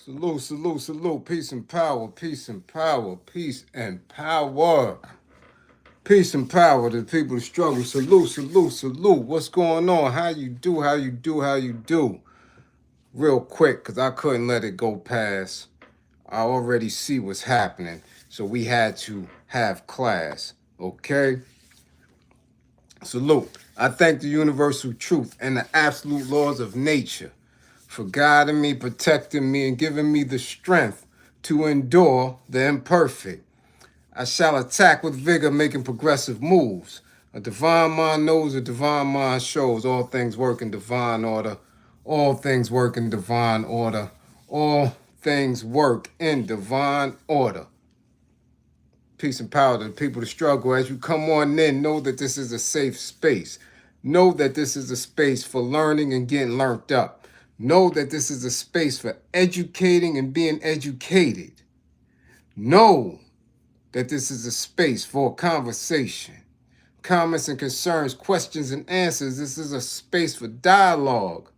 Salute, salute, salute. Peace and power, peace and power, peace and power. Peace and power to the people who struggle. Salute, salute, salute. What's going on? How you do, how you do, how you do? Real quick, because I couldn't let it go past. I already see what's happening. So we had to have class. Okay? Salute. I thank the universal truth and the absolute laws of nature for guiding me, protecting me, and giving me the strength to endure the imperfect. I shall attack with vigor, making progressive moves. A divine mind knows, a divine mind shows. All things work in divine order. All things work in divine order. All things work in divine order. Peace and power to the people to struggle. As you come on in, know that this is a safe space. Know that this is a space for learning and getting learned up. Know that this is a space for educating and being educated. Know that this is a space for conversation, comments and concerns, questions and answers. This is a space for dialogue,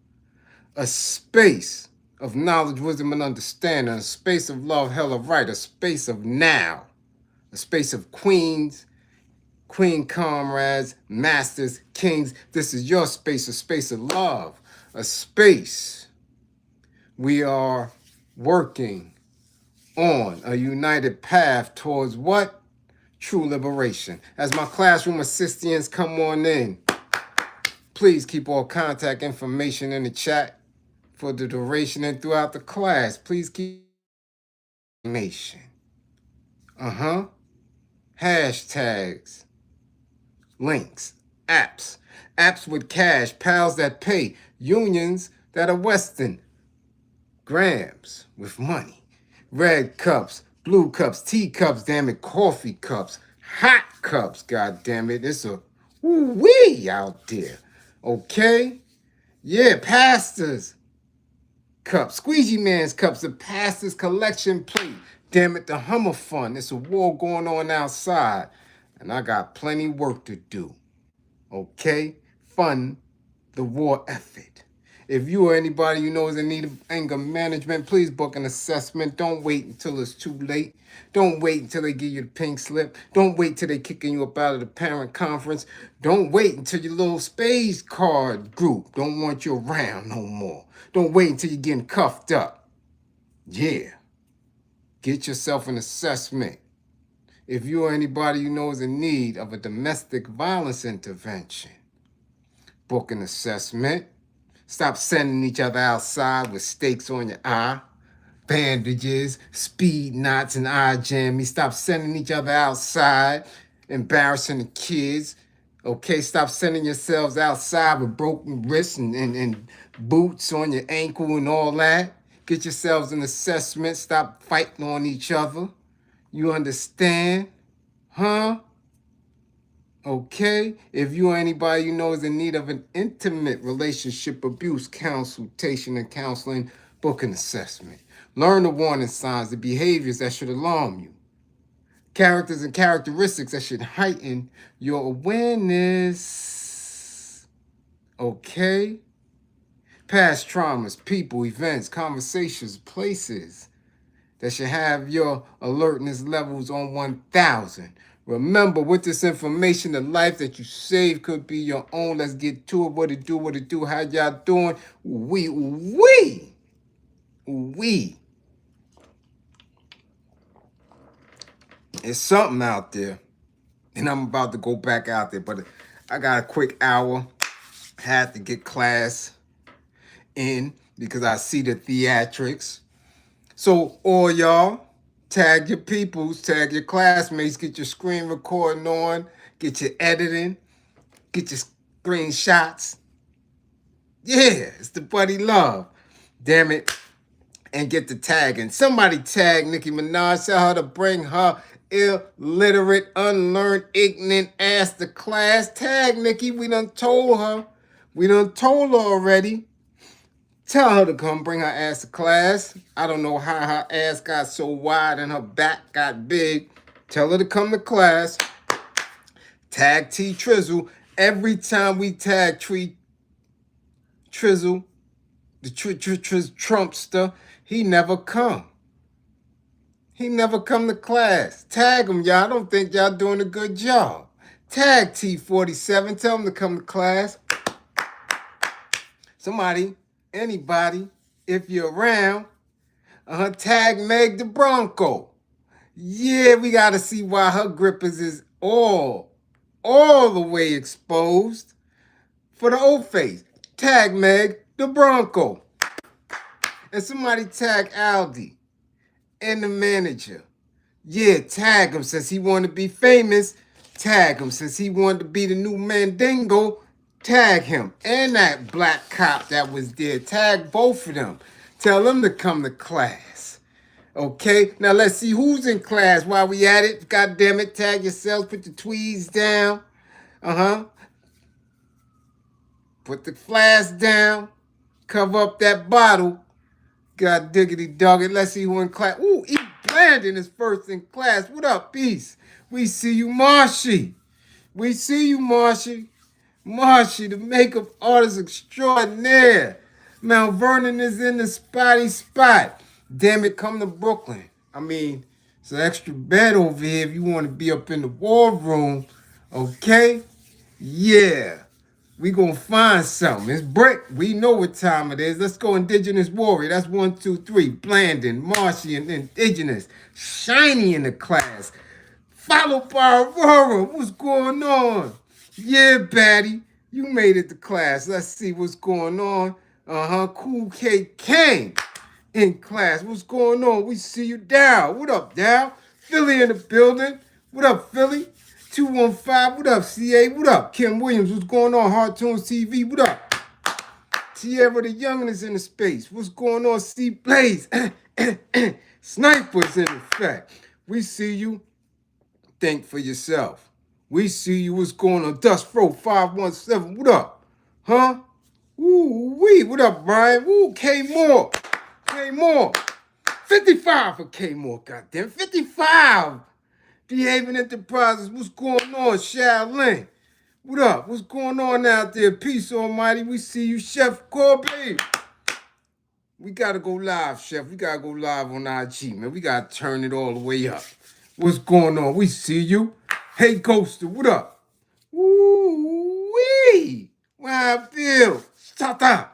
a space of knowledge, wisdom, and understanding, a space of love, hella right, a space of now, a space of queens, queen comrades, masters, kings. This is your space, a space of love, a space we are working on a united path towards what? True liberation. As my classroom assistants come on in, please keep all contact information in the chat for the duration and throughout the class. Please keep information. Hashtags, links, apps with cash, pals that pay, unions that are Western, grams with money, red cups, blue cups, teacups, damn it, coffee cups, hot cups, god damn it. It's a woo-wee out there. Okay? Yeah, pastors cups, squeegee man's cups, the pastor's collection plate. Damn it, the Hummer Fund. It's a war going on outside, and I got plenty work to do. Okay? Fund the war effort. If you or anybody you know is in need of anger management, please book an assessment. Don't wait until it's too late. Don't wait until they give you the pink slip. Don't wait till they kicking you up out of the parent conference. Don't wait until your little space card group don't want you around no more. Don't wait until you're getting cuffed up. Yeah. Get yourself an assessment. If you or anybody you know is in need of a domestic violence intervention, book an assessment. Stop sending each other outside with stakes on your eye, bandages, speed knots, and eye jammies. Stop sending each other outside, embarrassing the kids. Okay, stop sending yourselves outside with broken wrists and boots on your ankle and all that. Get yourselves an assessment. Stop fighting on each other. You understand? Huh? Okay? If you or anybody you know is in need of an intimate relationship abuse consultation and counseling, book an assessment. Learn the warning signs, the behaviors that should alarm you. Characters and characteristics that should heighten your awareness. Okay? Past traumas, people, events, conversations, places that should have your alertness levels on 1,000. Remember, with this information, the life that you save could be your own. Let's get to it. What it do, how y'all doing? We. It's something out there. And I'm about to go back out there, but I got a quick hour. Had to get class in because I see the theatrics. So all y'all, tag your peoples, tag your classmates, get your screen recording on, get your editing, get your screenshots. Yeah, it's the buddy love. Damn it. And get the tagging. Somebody tag Nicki Minaj. Tell her to bring her illiterate, unlearned, ignorant ass to class. Tag Nicki. We done told her. We done told her already. Tell her to come bring her ass to class. I don't know how her ass got so wide and her back got big. Tell her to come to class. Tag T Trizzle. Every time we tag Trizzle, the Trumpster, He never come. He never come to class. Tag him, y'all. I don't think y'all doing a good job. Tag T47. Tell him to come to class. Somebody, anybody, if you're around, tag Meg the Bronco. Yeah, we got to see why her grippers is all the way exposed. For the old face, tag Meg the Bronco. And somebody tag Aldi and the manager. Yeah, tag him since he wanted to be famous. Tag him since he wanted to be the new Mandingo. Tag him. And that black cop that was there. Tag both of them. Tell them to come to class. Okay, now let's see who's in class while we at it. God damn it, tag yourselves. Put the tweeds down. Put the flask down. Cover up that bottle. God diggity dog it. Let's see who in class. Ooh, E. Blandon is first in class. What up, peace? We see you, Marshy. We see you, Marshy. Marshy, the makeup artist extraordinaire. Mount Vernon is in the spotty spot. Damn it, come to Brooklyn. I mean, it's an extra bed over here if you want to be up in the war room. Okay? Yeah. We gonna find something. It's break. We know what time it is. Let's go Indigenous Warrior. That's 1, 2, 3. Blandon, Marshy, and Indigenous. Shiny in the class. Followed by Aurora. What's going on? Yeah, baddie. You made it to class. Let's see what's going on. Cool K came in class. What's going on? We see you, Dow. What up, Dow? Philly in the building. What up, Philly? 215, what up, CA? What up? Kim Williams, what's going on? Hardtoons TV, what up? Tierra the Youngin is in the space. What's going on? C Blaze. Snipers in effect. We see you. Think for yourself. We see you. What's going on? Dust Pro 517, what up? Huh? Ooh, wee. What up, Brian? Ooh, K Moore. K Moore. 55 for K Moore, goddamn. 55. Behaving Enterprises, what's going on, Shaolin? What up? What's going on out there? Peace, Almighty. We see you, Chef Corby. We gotta go live, Chef. We gotta go live on IG, man. We gotta turn it all the way up. What's going on? We see you. Hey, Ghoster, what up? Ooh-wee. Wild Bill. Shata.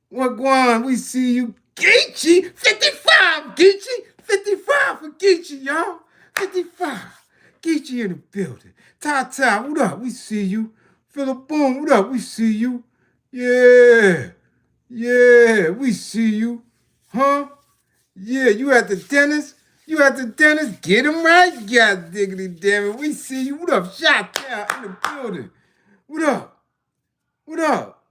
What going on? We see you. Geechee. 55, Geechee. 55 for Geechee, y'all. 55. Geechee in the building. Tata, what up? We see you. Philip Boone, what up? We see you. Yeah. Yeah, we see you. Huh? Yeah, you at the dentist? You at the dentist? Get him right. God diggity damn it. We see you. What up? Shot down in the building. What up? What up?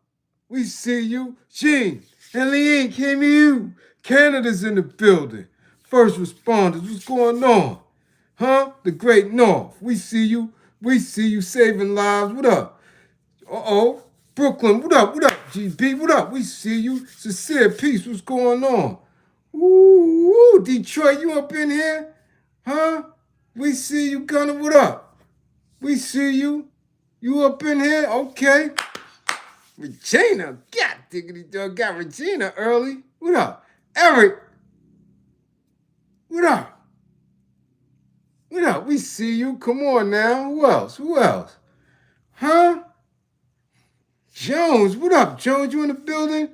We see you. Gene and Leanne came to you. Canada's in the building. First responders, what's going on? Huh? The Great North. We see you. We see you saving lives. What up? Uh-oh. Brooklyn, what up? What up? GB, what up? We see you. Sincere Peace, what's going on? Ooh, Detroit, you up in here? Huh? We see you, Gunner, what up? We see you. You up in here? Okay. Regina, God diggity dog, got Regina early. What up? Eric, what up? What up? We see you. Come on now. Who else? Who else? Huh? Jones, what up, Jones? You in the building?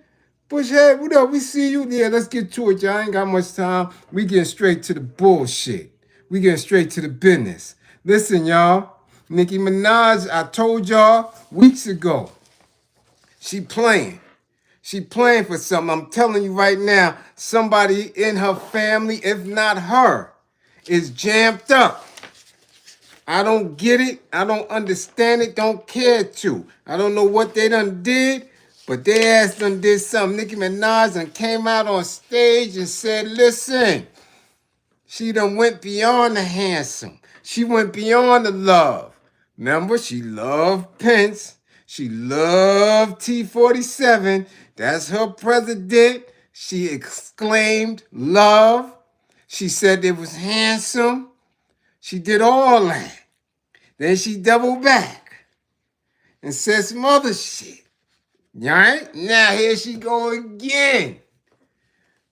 Bushhead, what up? We see you. Yeah, let's get to it, y'all. I ain't got much time. We getting straight to the bullshit. We getting straight to the business. Listen, y'all. Nicki Minaj, I told y'all weeks ago. She playing. She playing for something. I'm telling you right now, somebody in her family, if not her, is jammed up. I don't get it. I don't understand it. Don't care to. I don't know what they done did, but they ass done did something. Nicki Minaj done came out on stage and said, listen, she done went beyond the handsome. She went beyond the love. Remember, she loved Pence. She loved T47. That's her president. She exclaimed love. She said it was handsome. She did all that. Then she doubled back and said some other shit. All right? Now here she go again.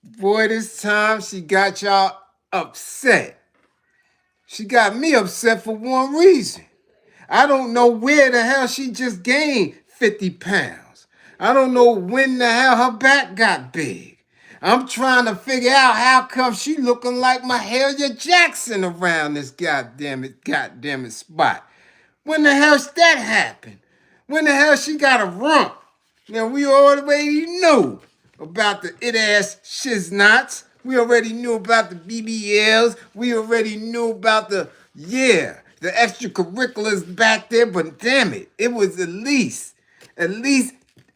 Boy, this time she got y'all upset. She got me upset for one reason. I don't know where the hell she just gained 50 pounds. I don't know when the hell her back got big. I'm trying to figure out how come she looking like Mahalia Jackson around this goddamn it spot. When the hell's that happen? When the hell she got a rump? Now we already knew about the it-ass shiznots. We already knew about the BBLs. We already knew about the extracurriculars back there, but damn it, it was at least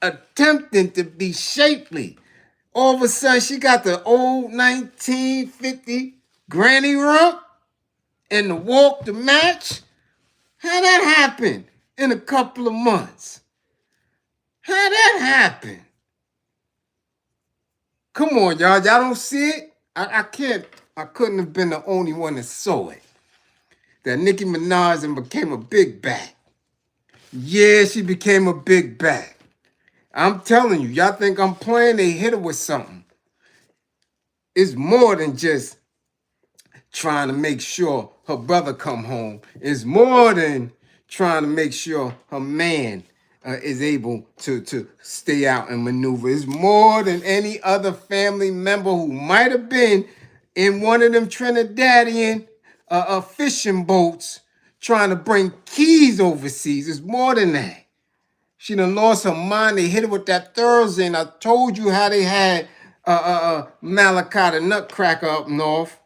attempting to be shapely. All of a sudden, she got the old 1950 granny rump and the walk to match. How that happen in a couple of months? How that happen? Come on, y'all. Y'all don't see it? I couldn't have been the only one that saw it. That Nicki Minaj and became a big back. Yeah, she became a big back. I'm telling you, y'all think I'm playing? They hit her with something. It's more than just trying to make sure her brother come home. It's more than trying to make sure her man is able to stay out and maneuver. It's more than any other family member who might have been in one of them Trinidadian fishing boats trying to bring keys overseas. It's more than that. She done lost her mind. They hit her with that Thursday. And I told you how they had Malachi the Nutcracker up north.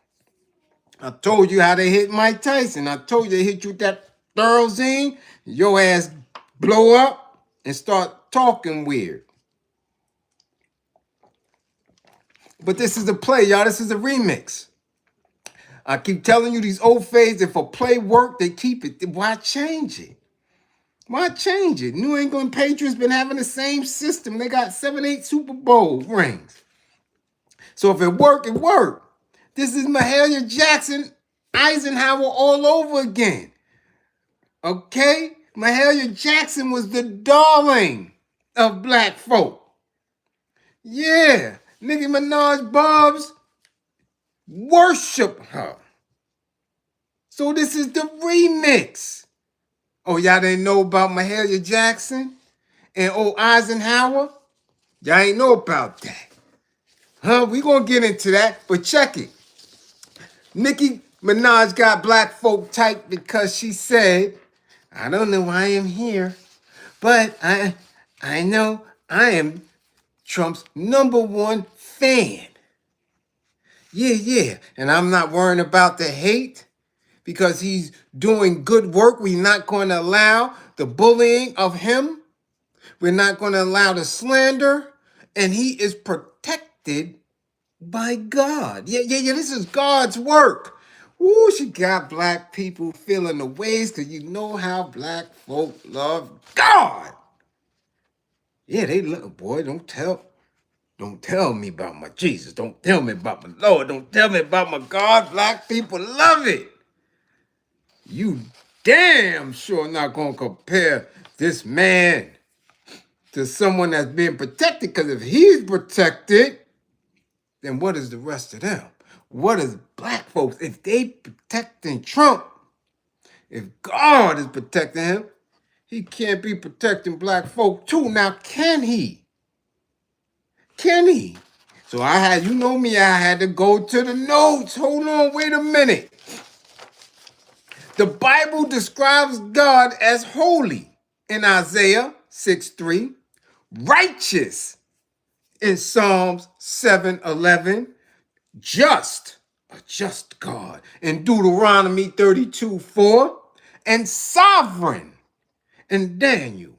I told you how they hit Mike Tyson. I told you they hit you with that Thursday. Your ass blow up and start talking weird. But this is a play, y'all. This is a remix. I keep telling you these old fades, if a play work, they keep it. Why change it? Why change it? New England Patriots been having the same system. They got 7, 8 Super Bowl rings. So if it work, it work. This is Mahalia Jackson, Eisenhower all over again. Okay? Mahalia Jackson was the darling of black folk. Yeah. Nicki Minaj Bobs worship her. So this is the remix. Oh, y'all didn't know about Mahalia Jackson and old Eisenhower? Y'all ain't know about that. Huh? We gonna get into that, but check it. Nicki Minaj got black folk tight because she said, I don't know why I am here, but I know I am Trump's #1 fan. Yeah. And I'm not worrying about the hate because he's doing good work. We're not going to allow the bullying of him. We're not going to allow the slander. And he is protected by God. Yeah. This is God's work. Ooh, she got black people feeling the ways because you know how black folk love God. Yeah, they love, boy, don't tell me about my Jesus. Don't tell me about my Lord. Don't tell me about my God. Black people love it. You damn sure not going to compare this man to someone that's being protected, because if he's protected, then what is the rest of them? What is black folks? If they protecting Trump, if God is protecting him, he can't be protecting black folk too. Now, can he? Can he? So I had to go to the notes. Hold on, wait a minute. The Bible describes God as holy in Isaiah 6:3, righteous in Psalms 7:11, just, a just God in Deuteronomy 32:4, and sovereign in Daniel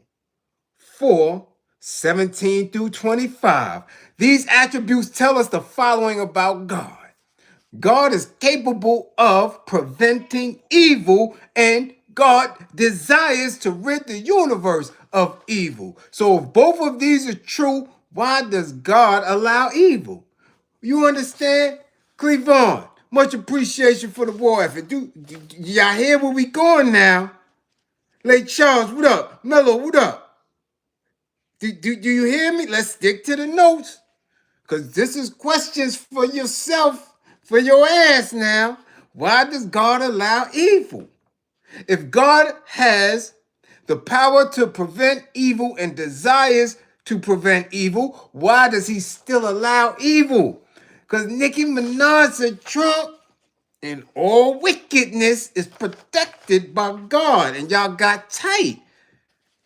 4:17-25. These attributes tell us the following about God. God is capable of preventing evil, and God desires to rid the universe of evil. So if both of these are true, why does God allow evil? You understand? Cleavon, much appreciation for the war effort. Y'all hear where we going now? Late Charles, what up? Mello, what up? Do you hear me? Let's stick to the notes. Because this is questions for yourself, for your ass now. Why does God allow evil? If God has the power to prevent evil and desires to prevent evil, why does he still allow evil? Because Nicki Minaj said Trump and all wickedness is protected by God, and y'all got tight.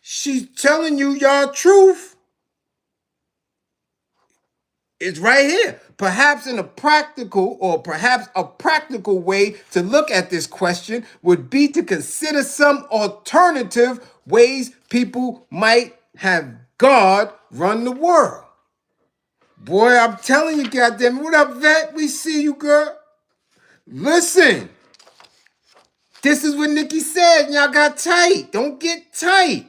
She's telling you y'all truth. It's right here. Perhaps in a practical or perhaps a practical way to look at this question would be to consider some alternative ways people might have God run the world. Boy, I'm telling you, goddamn, what up, vet? We see you, girl. Listen, this is what Nicki said, and y'all got tight. Don't get tight.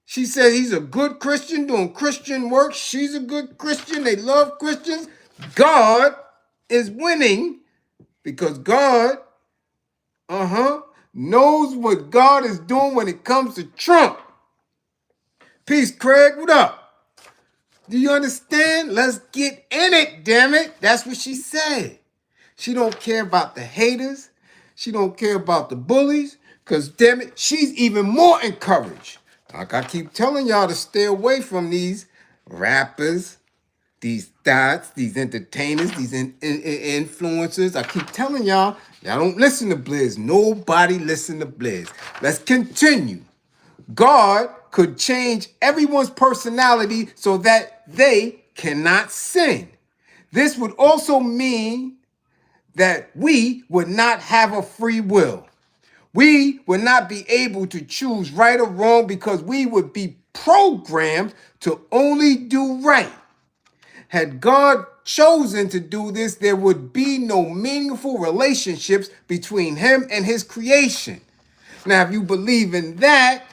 She said he's a good Christian doing Christian work. She's a good Christian. They love Christians. God is winning because God, knows what God is doing when it comes to Trump. Peace, Craig. What up? Do you understand? Let's get in it, damn it. That's what she said. She don't care about the haters. She don't care about the bullies. Because, damn it, she's even more encouraged. Like I keep telling y'all to stay away from these rappers, these thoughts, these entertainers, these influencers. I keep telling y'all don't listen to Bliz. Nobody listen to Bliz. Let's continue. God could change everyone's personality so that they cannot sin. This would also mean that we would not have a free will. We would not be able to choose right or wrong because we would be programmed to only do right. Had God chosen to do this, there would be no meaningful relationships between him and his creation. Now, if you believe in that,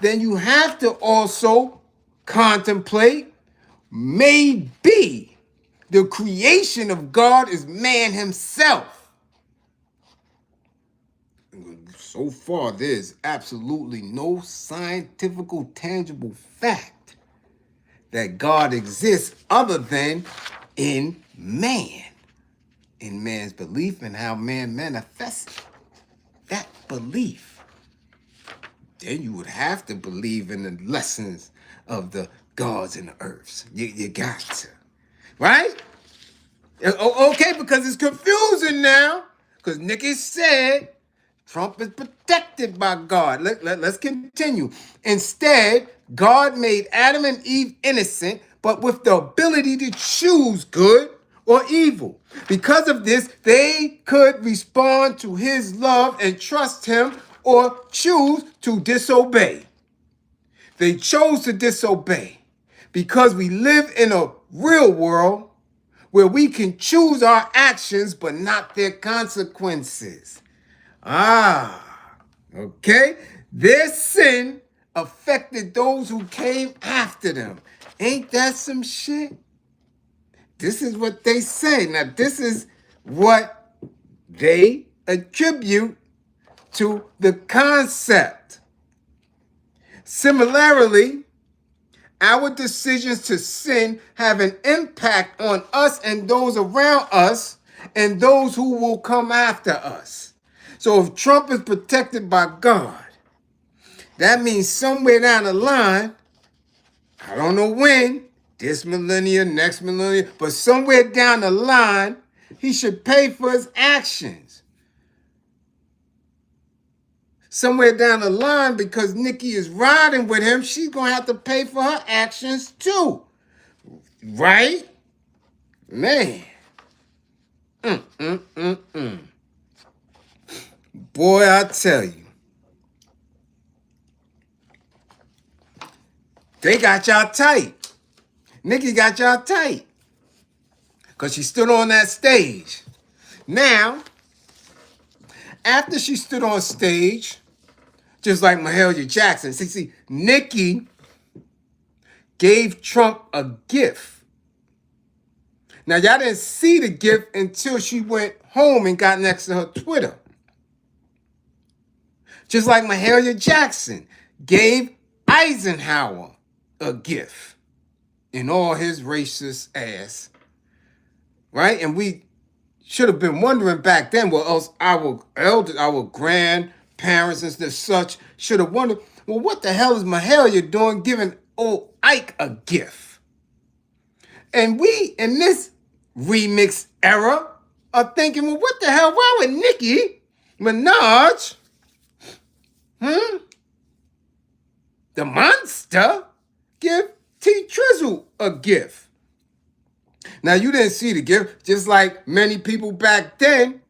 then you have to also contemplate maybe the creation of God is man himself. So far, there's absolutely no scientific, tangible fact that God exists other than in man, in man's belief and how man manifests that belief. Then you would have to believe in the lessons of the gods and the earths. You got to, right? Okay, because it's confusing now. Because Nicki said Trump is protected by God. Let's continue. Instead, God made Adam and Eve innocent, but with the ability to choose good or evil. Because of this, they could respond to his love and trust him or choose to disobey. They chose to disobey because we live in a real world where we can choose our actions but not their consequences. Okay? Their sin affected those who came after them. Ain't that some shit? This is what they say. Now, this is what they attribute to the concept. Similarly, our decisions to sin have an impact on us and those around us and those who will come after us. So if Trump is protected by God, that means somewhere down the line, I don't know when, this millennium, next millennium, but somewhere down the line, he should pay for his actions. Somewhere down the line, because Nicki is riding with him, she's going to have to pay for her actions too. Right? Man. Boy, I tell you. They got y'all tight. Nicki got y'all tight. Because she stood on that stage. Now, after she stood on stage, just like Mahalia Jackson, see, Nicki gave Trump a gift. Now, y'all didn't see the gift until she went home and got next to her Twitter. Just like Mahalia Jackson gave Eisenhower a gift. in all his racist ass, right? And we should have been wondering back then, well, else our elders, our grandparents and such should have wondered, well, what the hell is Mahalia doing giving old Ike a gift? And we, in this remix era, are thinking, well, what the hell? Why would Nicki Minaj, the monster, give T Trizzle a gift? Now, you didn't see the gift, just like many people back then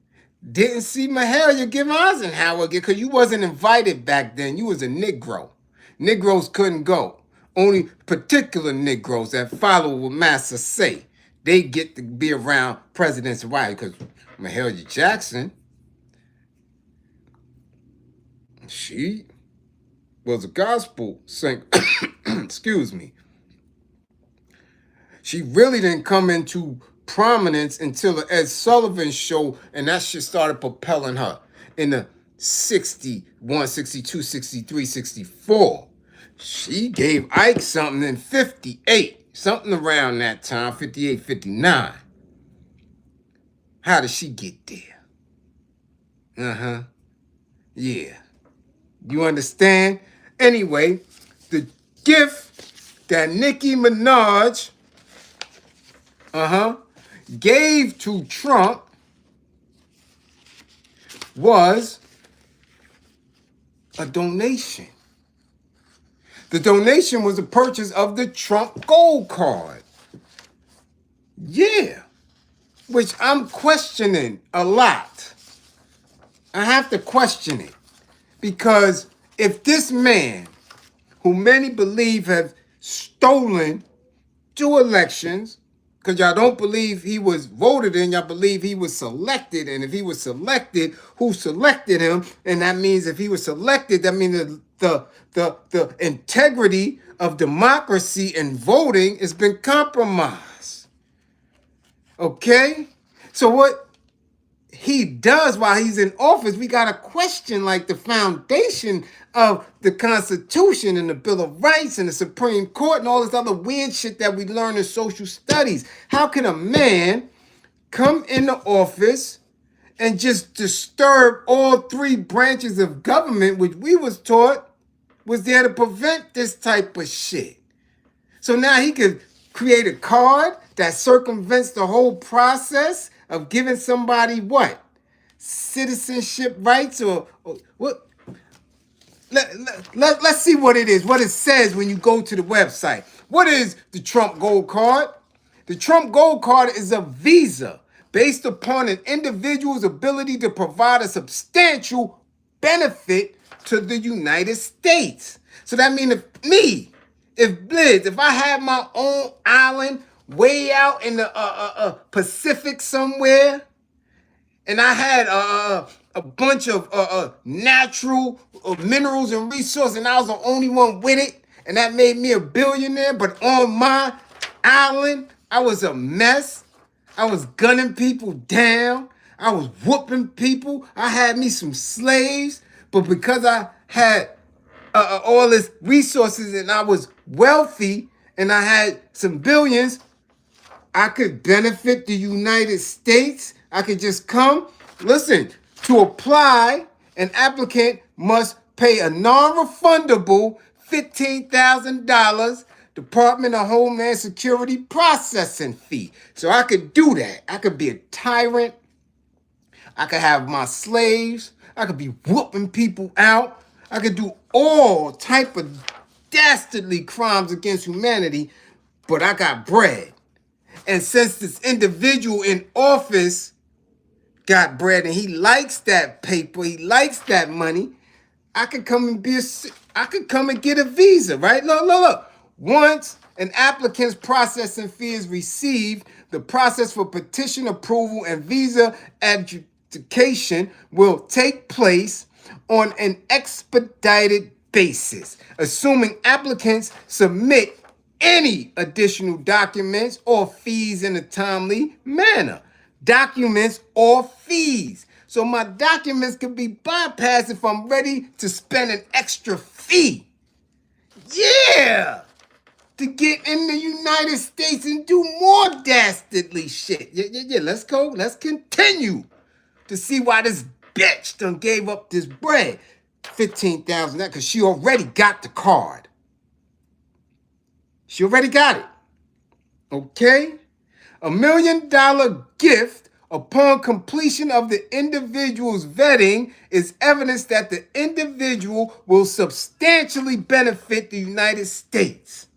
didn't see Mahalia give Eisenhower a gift because you wasn't invited back then. You was a Negro. Negroes couldn't go. Only particular Negroes that follow what Master say, they get to be around presidents. Why? Because Mahalia Jackson, she was a gospel singer. Excuse me. She really didn't come into prominence until the Ed Sullivan show, and that shit started propelling her in the 61, 62, 63, 64. She gave Ike something in 58, something around that time, 58, 59. How did she get there? Yeah. You understand? Anyway, the gift that Nicki Minaj gave to Trump was a donation. The donation was the purchase of the Trump Gold Card. Yeah. Which I'm questioning a lot. I have to question it. Because if this man, who many believe have stolen 2 elections, because y'all don't believe he was voted in, y'all believe he was selected. And if he was selected, who selected him? And that means if he was selected, that means the integrity of democracy and voting has been compromised. Okay? So what he does while he's in office, we got to question like the foundation of the Constitution and the Bill of Rights and the Supreme Court and all this other weird shit that we learn in social studies. How can a man come into office and just disturb all 3 branches of government, which we was taught was there to prevent this type of shit? So now he could create a card that circumvents the whole process of giving somebody what? Citizenship rights or what? Let's see what it is, what it says when you go to the website. What is the Trump Gold Card? The Trump Gold Card is a visa based upon an individual's ability to provide a substantial benefit to the United States. So that means if Bliz, if I had my own island way out in the Pacific somewhere, and I had a bunch of natural minerals and resources, and I was the only one with it, and that made me a billionaire, but on my island, I was a mess. I was gunning people down. I was whooping people. I had me some slaves, but because I had all this resources and I was wealthy and I had some billions, I could benefit the United States. I could just come. Listen, to apply, an applicant must pay a non-refundable $15,000 Department of Homeland Security processing fee. So I could do that. I could be a tyrant. I could have my slaves. I could be whooping people out. I could do all type of dastardly crimes against humanity, but I got bread. And since this individual in office got bread and he likes that paper, he likes that money, I could come and get a visa, right? Look. Once an applicant's processing fee is received, the process for petition approval and visa adjudication will take place on an expedited basis, assuming applicants submit any additional documents or fees in a timely manner. Documents or fees. So my documents can be bypassed if I'm ready to spend an extra fee. Yeah! to get in the United States and do more dastardly shit. Yeah, let's go. Let's continue to see why this bitch done gave up this bread. 15,000, that because she already got the card. She already got it. Okay? $1 million gift upon completion of the individual's vetting is evidence that the individual will substantially benefit the United States.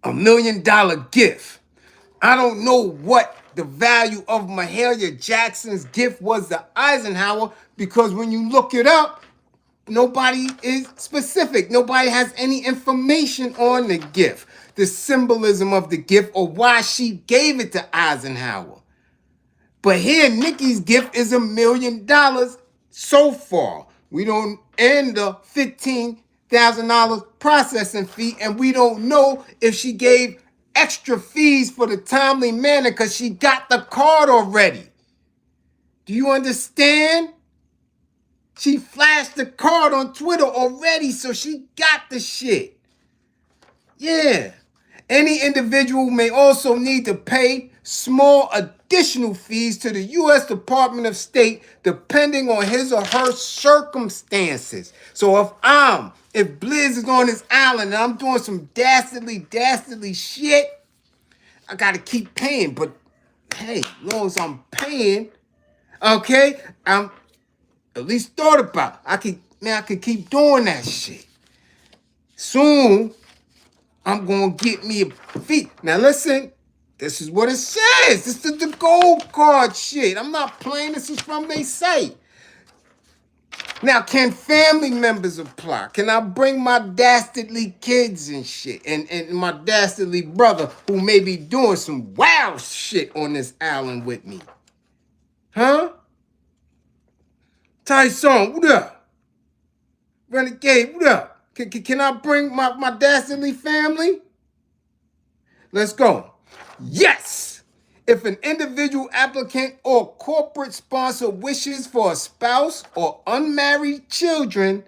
$1 million gift. I don't know what the value of Mahalia Jackson's gift was to Eisenhower, because when you look it up, nobody is specific. Nobody has any information on the gift, the symbolism of the gift, or why she gave it to Eisenhower. But here, Nicki's gift is $1 million so far. We don't end the $15,000 processing fee, and we don't know if she gave extra fees for the timely manner because she got the card already. Do you understand? She flashed the card on Twitter already, so she got the shit. Yeah. Any individual may also need to pay small additional fees to the U.S. Department of State depending on his or her circumstances. So if Bliz is on this island and I'm doing some dastardly shit, I gotta keep paying. But hey, as long as I'm paying, okay, I'm at least thought about. I could keep doing that shit. Soon, I'm gonna get me a fee. Now listen, this is what it says. This is the gold card shit. I'm not playing. This is from their site. Now, can family members apply? Can I bring my dastardly kids and shit? And my dastardly brother who may be doing some wild shit on this island with me? Huh? Tyson, what up? Renegade, what up? Can I bring my dastardly family? Let's go. Yes! If an individual applicant or corporate sponsor wishes for a spouse or unmarried children,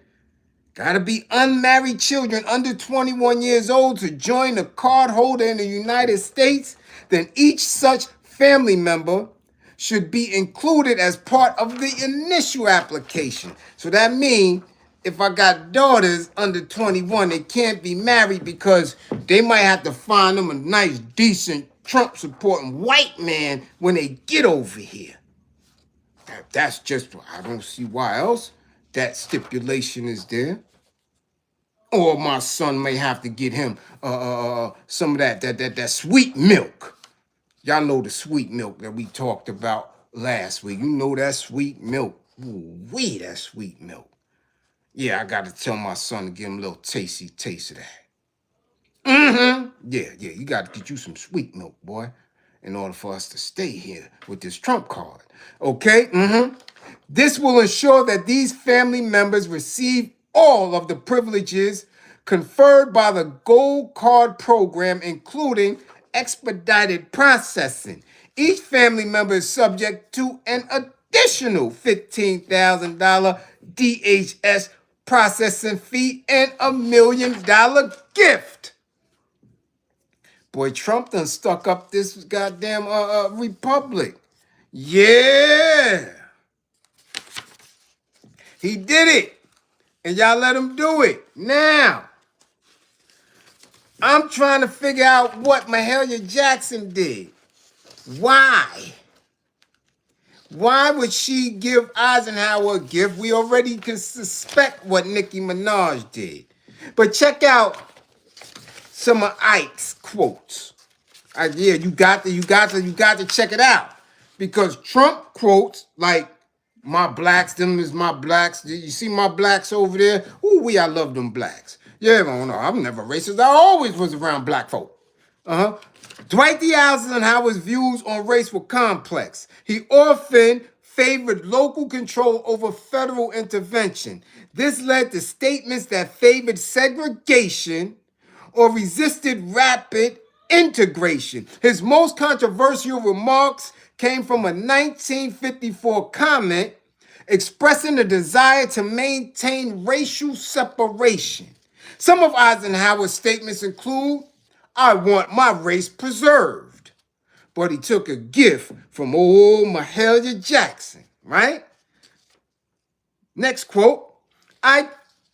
gotta be unmarried children under 21 years old to join the cardholder in the United States, then each such family member should be included as part of the initial application. So that means if I got daughters under 21, they can't be married because they might have to find them a nice, decent, Trump-supporting white man when they get over here. That's just, I don't see why else that stipulation is there. Or my son may have to get him some of that sweet milk. Y'all know the sweet milk that we talked about last week. You know that sweet milk. Ooh-wee, that sweet milk. Yeah, I got to tell my son to give him a little tasty taste of that. Yeah, you got to get you some sweet milk, boy, in order for us to stay here with this Trump card. Okay? This will ensure that these family members receive all of the privileges conferred by the Gold Card program, including expedited processing. Each family member is subject to an additional $15,000 DHS processing fee and $1 million gift. Boy, Trump done stuck up this goddamn republic. Yeah. He did it. And y'all let him do it. Now, I'm trying to figure out what Mahalia Jackson did. Why? Why would she give Eisenhower a gift? We already can suspect what Nicki Minaj did. But check out some of Ike's quotes. Yeah, you got to check it out. Because Trump quotes like, my blacks, them is my blacks. You see my blacks over there? Ooh, I love them blacks. Yeah, no, I'm never racist. I always was around black folk. Dwight D. Eisenhower's views on race were complex. He often favored local control over federal intervention. This led to statements that favored segregation or resisted rapid integration. His most controversial remarks came from a 1954 comment expressing a desire to maintain racial separation. Some of Eisenhower's statements include, I want my race preserved. But he took a gift from old Mahalia Jackson, right? Next quote, I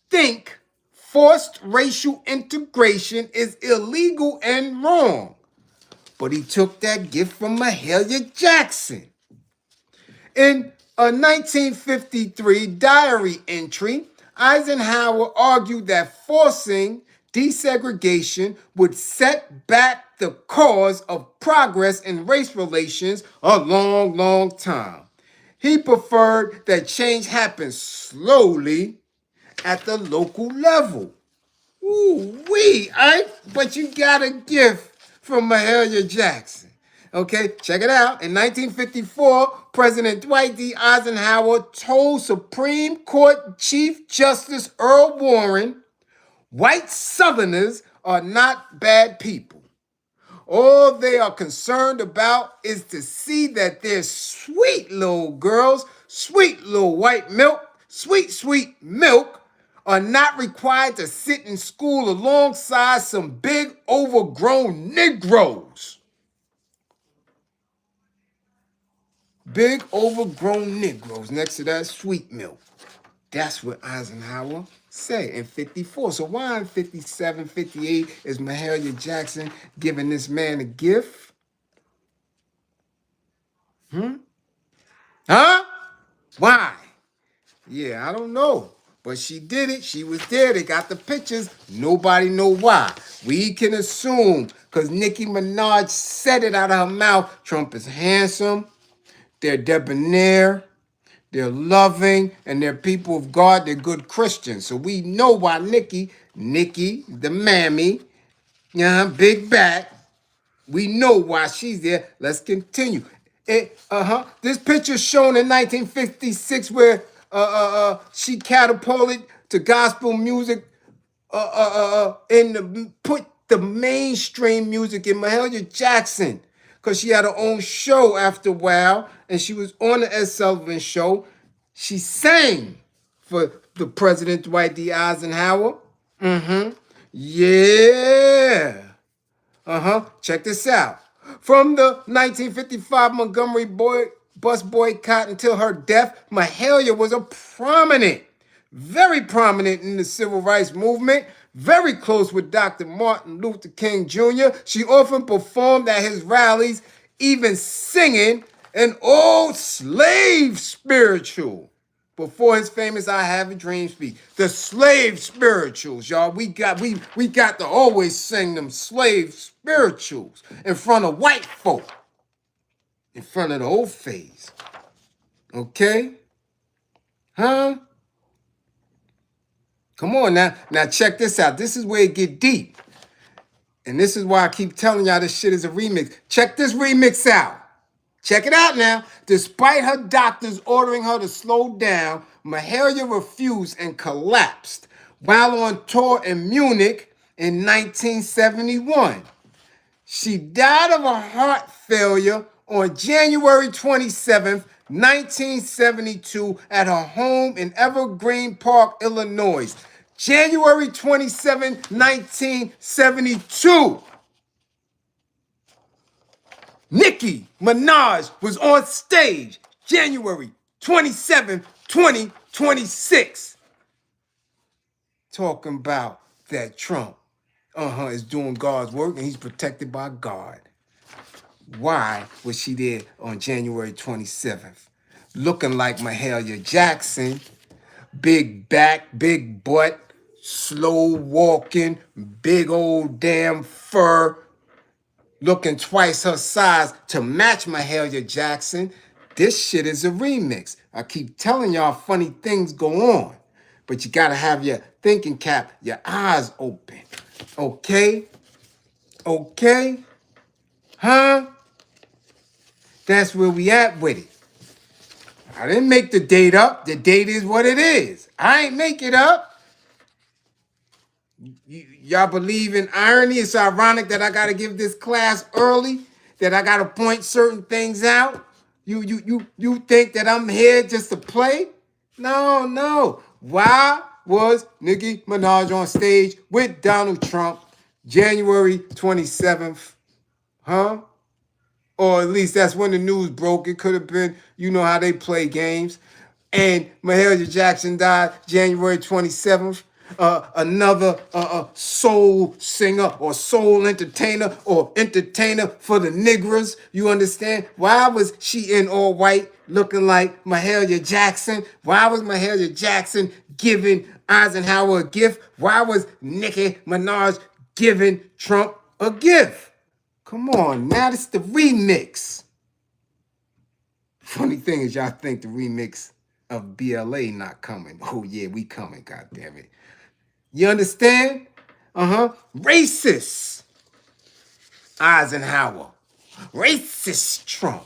think forced racial integration is illegal and wrong. But he took that gift from Mahalia Jackson. In a 1953 diary entry, Eisenhower argued that forcing desegregation would set back the cause of progress in race relations a long, long time. He preferred that change happen slowly at the local level. Ooh-wee, but you got a gift from Mahalia Jackson. Okay, check it out. In 1954, President Dwight D. Eisenhower told Supreme Court Chief Justice Earl Warren, white Southerners are not bad people. All they are concerned about is to see that their sweet little girls, sweet little white milk, sweet milk, are not required to sit in school alongside some big overgrown Negroes. Big overgrown Negroes next to that sweet milk. That's what Eisenhower said in 54. So why in 57, 58 is Mahalia Jackson giving this man a gift? Huh? Why? Yeah, I don't know. But she did it. She was there. They got the pictures. Nobody know why. We can assume because Nicki Minaj said it out of her mouth. Trump is handsome. They're debonair. They're loving. And they're people of God. They're good Christians. So we know why Nicki, the mammy, big back. We know why she's there. Let's continue. This picture shown in 1956 where she catapulted to gospel music put the mainstream music in Mahalia Jackson because she had her own show after a while and she was on the Ed Sullivan show. She sang for the President Dwight D. Eisenhower. Yeah. Check this out. From the 1955 Montgomery bus boycott until her death, Mahalia was very prominent in the civil rights movement, very close with Dr. Martin Luther King Jr. She often performed at his rallies, even singing an old slave spiritual before his famous I Have a Dream speech. The slave spirituals, y'all. We got to always sing them slave spirituals in front of white folk, in front of the old phase. Okay? Huh? Come on now. Now check this out. This is where it get deep. And this is why I keep telling y'all this shit is a remix. Check this remix out. Check it out now. Despite her doctors ordering her to slow down, Mahalia refused and collapsed while on tour in Munich in 1971. She died of a heart failure on January 27th, 1972 at her home in Evergreen Park, Illinois. January 27, 1972. Nicki Minaj was on stage January 27, 2026. Talking about that Trump, is doing God's work and he's protected by God. Why was she there on January 27th? Looking like Mahalia Jackson, big back, big butt, slow walking, big old damn fur, looking twice her size to match Mahalia Jackson. This shit is a remix. I keep telling y'all funny things go on, but you gotta have your thinking cap, your eyes open. Okay? Okay? Huh? That's where we at with it. I didn't make the date up. The date is what it is. I ain't make it up. Y'all believe in irony? It's ironic that I got to give this class early, that I got to point certain things out. You think that I'm here just to play? No. Why? was Nicki Minaj on stage with Donald Trump January 27th? Huh? Or at least that's when the news broke. It could have been, you know how they play games. And Mahalia Jackson died January 27th. Another soul singer or soul entertainer or entertainer for the niggers. You understand? Why was she in all white looking like Mahalia Jackson? Why was Mahalia Jackson giving Eisenhower a gift? Why was Nicki Minaj giving Trump a gift? Come on, now this is the remix. Funny thing is, y'all think the remix of BLA not coming. Oh yeah, we coming, god damn it. You understand? Racist Eisenhower. Racist Trump.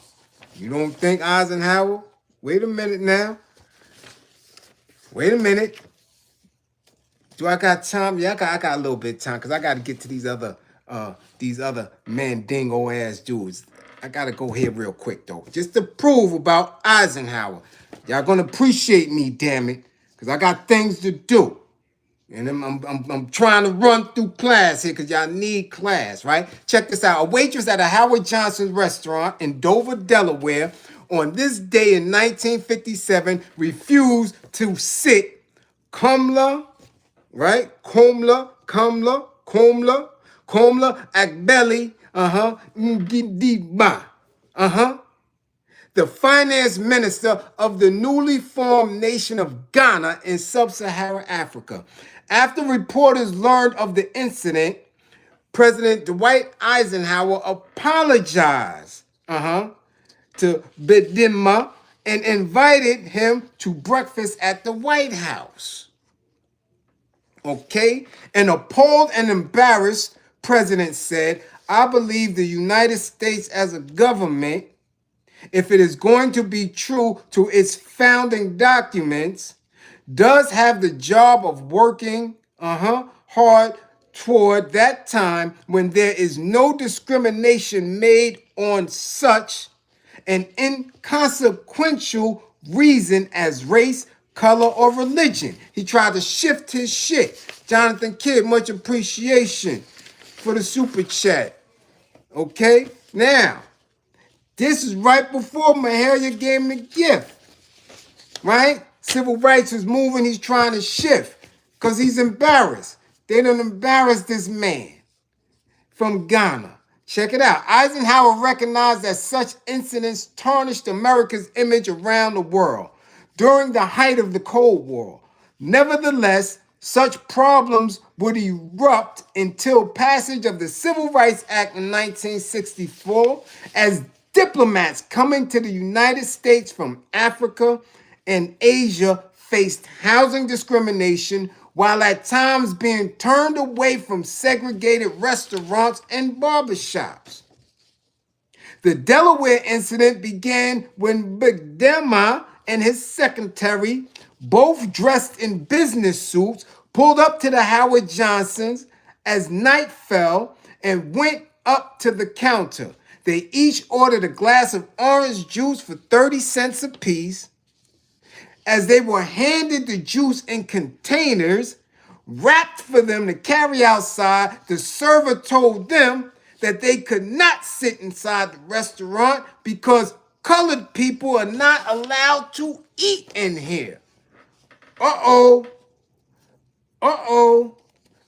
You don't think Eisenhower? Wait a minute now. Wait a minute. Do I got time? Yeah, I got a little bit of time because I got to get to these other mandingo ass dudes. I got to go here real quick though, just to prove about Eisenhower. Y'all gonna appreciate me, damn it, because I got things to do. And I'm trying to run through class here because y'all need class, right? Check this out. A waitress at a Howard Johnson restaurant in Dover, Delaware, on this day in 1957, refused to sit Kamla, right? Komla, Akbeli, Ndiba, the finance minister of the newly formed nation of Ghana in sub-Saharan Africa. After reporters learned of the incident, President Dwight Eisenhower apologized to Bedima and invited him to breakfast at the White House. Okay? An appalled and embarrassed president said, I believe the United States as a government, if it is going to be true to its founding documents, does have the job of working hard toward that time when there is no discrimination made on such an inconsequential reason as race, color, or religion. He tried to shift his shit. Jonathan Kidd, much appreciation for the super chat. Okay? Now, this is right before Mahalia gave him the gift, right? Civil rights was moving, he's trying to shift because he's embarrassed. They done embarrassed this man from Ghana. Check it out. Eisenhower recognized that such incidents tarnished America's image around the world during the height of the Cold War. Nevertheless, such problems would erupt until passage of the Civil Rights Act in 1964 as diplomats coming to the United States from Africa and Asia faced housing discrimination while at times being turned away from segregated restaurants and barbershops. The Delaware incident began when Bedema and his secretary, both dressed in business suits, pulled up to the Howard Johnsons as night fell and went up to the counter. They each ordered a glass of orange juice for 30 cents apiece. As they were handed the juice in containers, wrapped for them to carry outside, the server told them that they could not sit inside the restaurant because colored people are not allowed to eat in here. Uh-oh. Uh-oh.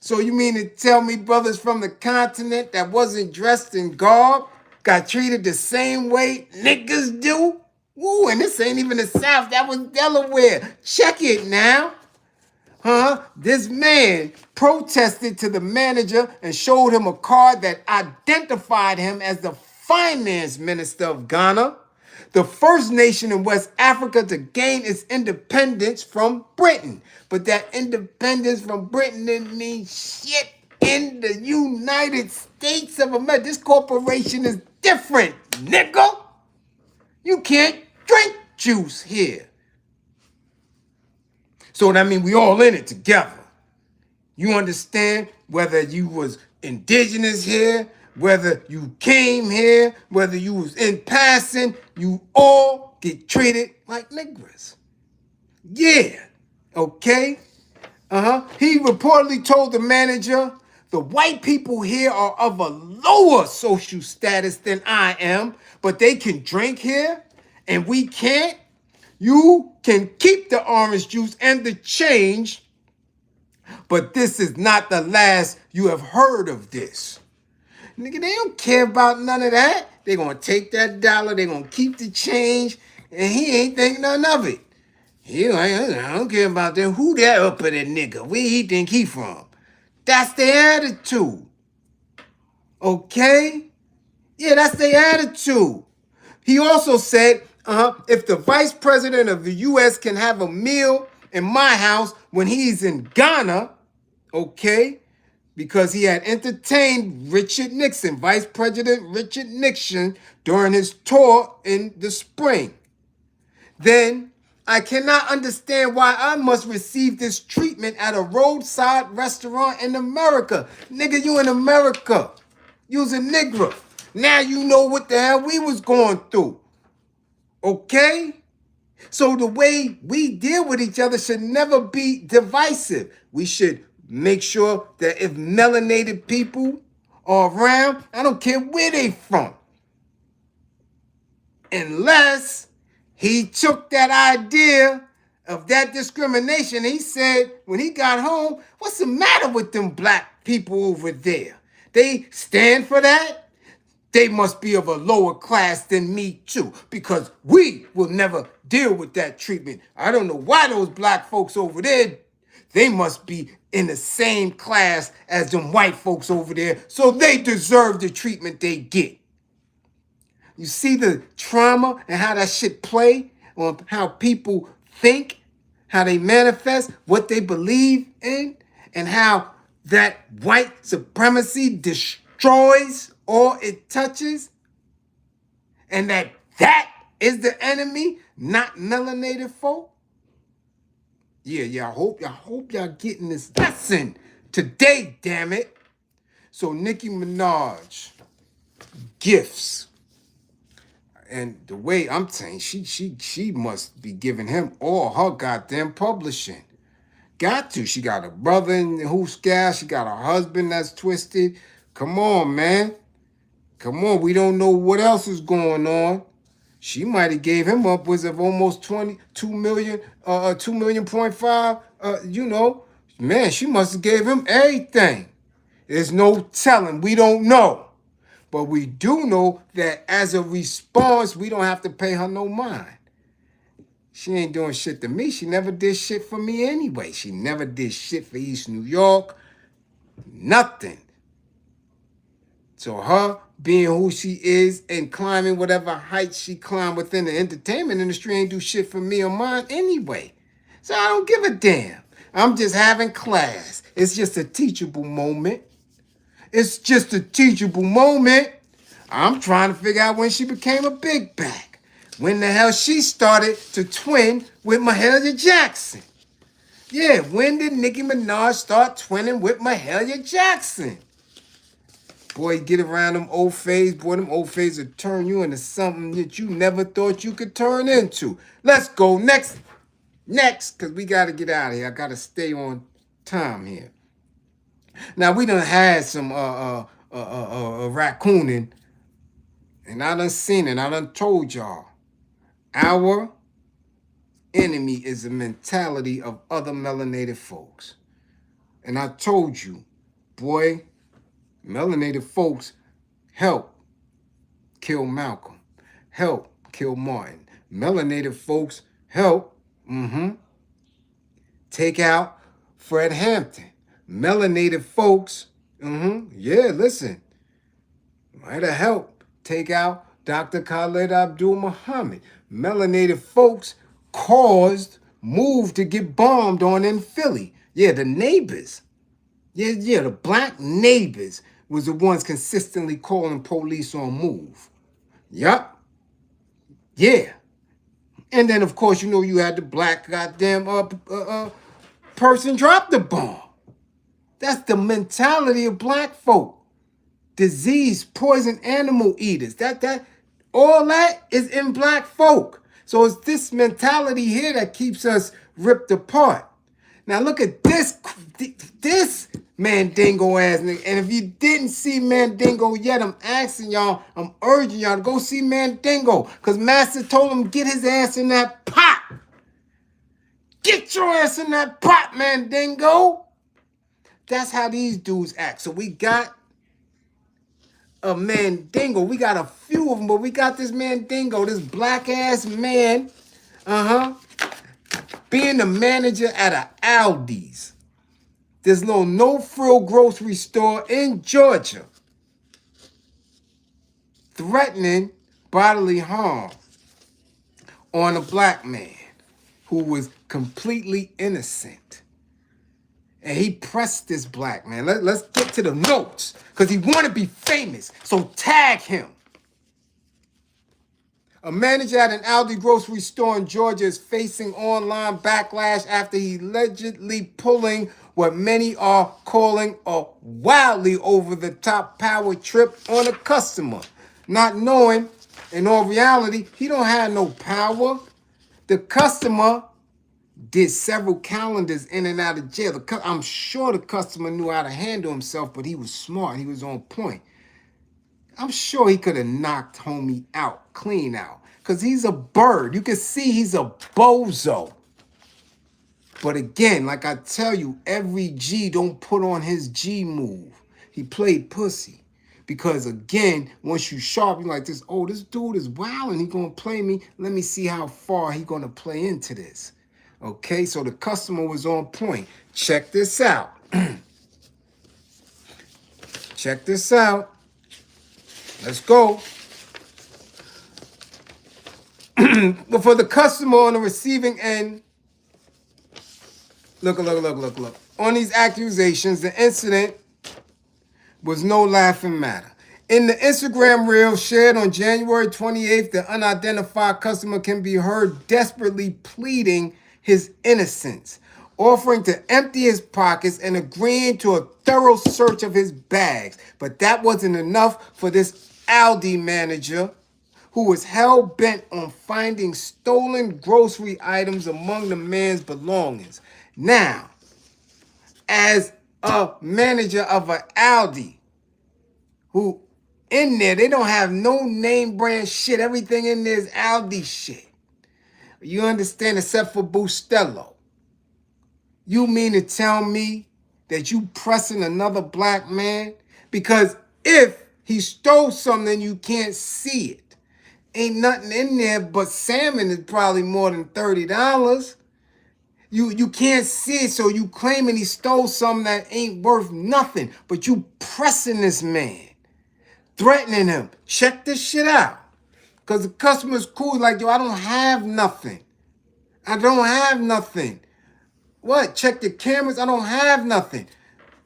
So you mean to tell me brothers from the continent that wasn't dressed in garb got treated the same way niggas do? Woo, and this ain't even the South. That was Delaware. Check it now. This man protested to the manager and showed him a card that identified him as the finance minister of Ghana, the first nation in West Africa to gain its independence from Britain. But that independence from Britain didn't mean shit in the United States of America. This corporation is different, nigga. You can't drink juice here. So that means we all in it together. You understand? Whether you was indigenous here, whether you came here, whether you was in passing, you all get treated like niggers. Yeah. Okay? He reportedly told the manager, the white people here are of a lower social status than I am, but they can drink here and we can't. You can keep the orange juice and the change, but this is not the last you have heard of this. Nigga, they don't care about none of that. They gonna take that dollar, they gonna keep the change, and he ain't think none of it. He like, I don't care about them. Who that uppity nigga? Where he think he from? That's their attitude. Okay? Yeah, that's their attitude. He also said, if the vice president of the U.S. can have a meal in my house when he's in Ghana, okay, because he had entertained Richard Nixon, Vice President Richard Nixon, during his tour in the spring, then I cannot understand why I must receive this treatment at a roadside restaurant in America. Nigga, you in America. You's a nigger. Now you know what the hell we was going through. Okay? So the way we deal with each other should never be divisive. We should make sure that if melanated people are around, I don't care where they from, unless he took that idea of that discrimination. He said when he got home, what's the matter with them black people over there? They stand for that? They must be of a lower class than me too, because we will never deal with that treatment. I don't know why those black folks over there, they must be in the same class as them white folks over there, so they deserve the treatment they get. You see the trauma and how that shit play on how people think, how they manifest, what they believe in, and how that white supremacy destroys all it touches, and that is the enemy, not melanated folk. Yeah, I hope y'all getting this lesson today, damn it. So Nicki Minaj, gifts. And the way I'm saying, she must be giving him all her goddamn publishing. Got to. She got a brother in who's gas. She got a husband that's twisted. Come on, man. Come on. We don't know what else is going on. She might have gave him upwards of almost 22 million, 2 million point five. Man, she must have gave him everything. There's no telling. We don't know. But we do know that as a response, we don't have to pay her no mind. She ain't doing shit to me. She never did shit for me anyway. She never did shit for East New York. Nothing. So her being who she is and climbing whatever heights she climbed within the entertainment industry ain't do shit for me or mine anyway. So I don't give a damn. I'm just having class. It's just a teachable moment. It's just a teachable moment. I'm trying to figure out when she became a big bag. When the hell she started to twin with Mahalia Jackson. Yeah, when did Nicki Minaj start twinning with Mahalia Jackson? Boy, get around them old phase. Boy, them old phase will turn you into something that you never thought you could turn into. Let's go next, because we got to get out of here. I got to stay on time here. Now, we done had some raccooning, and I done seen it. I done told y'all. Our enemy is the mentality of other melanated folks. And I told you, boy, melanated folks help kill Malcolm, help kill Martin. Melanated folks help take out Fred Hampton. Melanated folks, listen, might have helped take out Dr. Khaled Abdul Muhammad. Melanated folks caused Move to get bombed on in Philly. Yeah, the neighbors. Yeah, the black neighbors was the ones consistently calling police on Move. Yup. Yeah. And then, of course, you had the black goddamn person drop the bomb. That's the mentality of black folk. Disease, poison, animal eaters. All that is in black folk. So it's this mentality here that keeps us ripped apart. Now look at this This Mandingo ass nigga. And if you didn't see Mandingo yet, I'm asking y'all, I'm urging y'all to go see Mandingo. Because Master told him get his ass in that pot. Get your ass in that pot, Mandingo. That's how these dudes act. So we got a Mandingo. We got a few of them, but we got this Mandingo, this black ass man, being the manager at a Aldi's, this little no-frill grocery store in Georgia, threatening bodily harm on a black man who was completely innocent. And he pressed this black man. Let's get to the notes, because he want to be famous. So tag him. A manager at an Aldi grocery store in Georgia is facing online backlash after he allegedly pulling what many are calling a wildly over-the-top power trip on a customer. Not knowing, in all reality, he don't have no power. The customer did several calendars in and out of jail. I'm sure the customer knew how to handle himself, but he was smart. He was on point. I'm sure he could have knocked homie out, clean out. Because he's a bird. You can see he's a bozo. But again, like I tell you, every G don't put on his G move. He played pussy. Because again, once you sharp, you're like this, oh, this dude is wild and he gonna play me. Let me see how far he gonna play into this. Okay, so the customer was on point. Check this out. Check this out. Let's go. But for the customer on the receiving end, look. On these accusations, the incident was no laughing matter. In the Instagram reel shared on January 28th, the unidentified customer can be heard desperately pleading his innocence, offering to empty his pockets and agreeing to a thorough search of his bags. But that wasn't enough for this Aldi manager, who was hell-bent on finding stolen grocery items among the man's belongings. Now, as a manager of an Aldi, who in there, they don't have no name brand shit. Everything in there is Aldi shit. You understand, except for Bustelo. You mean to tell me that you pressing another black man? Because if he stole something, you can't see it. Ain't nothing in there but salmon is probably more than $30. You can't see it, so you claiming he stole something that ain't worth nothing. But you pressing this man, threatening him. Check this shit out. Because the customer's cool, like, yo, I don't have nothing. I don't have nothing. What? Check the cameras? I don't have nothing.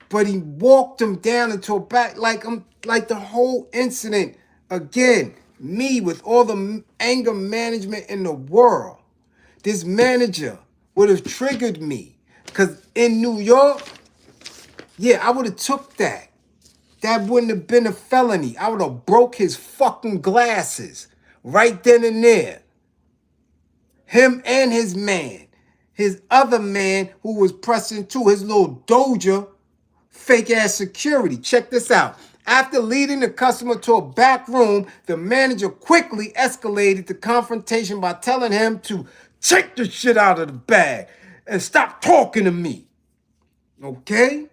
But he walked him down into a back, like the whole incident. Again, me with all the anger management in the world. This manager would have triggered me. Because in New York, yeah, I would have took that. That wouldn't have been a felony. I would have broke his fucking glasses right then and there. Him and his man. His other man who was pressing too, his little doja, fake ass security. Check this out. After leading the customer to a back room, the manager quickly escalated the confrontation by telling him to take the shit out of the bag and stop talking to me. Okay?